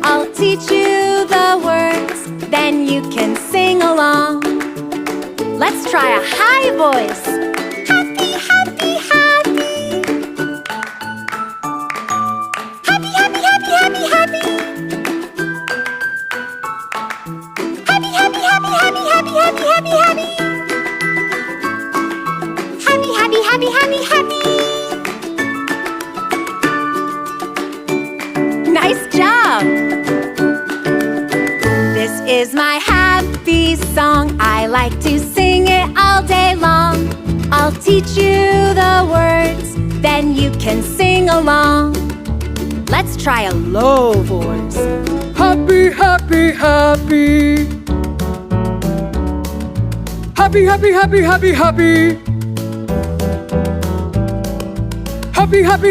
I'll teach you the words, then you can sing along. Let's try a high voice. Happy, happy, happy. Happy, happy, happy, happy, happy. Happy, happy, happy, happy, happy, happy, happy, happy. Happy, happy, happy, happy, happy. Nice job! This is my happy song. I like to sing it all day long. I'll teach you the words, then you can sing along. Let's try a low voice. Happy, happy, happy. Happy, happy, happy, happy, happy. Happy, happy,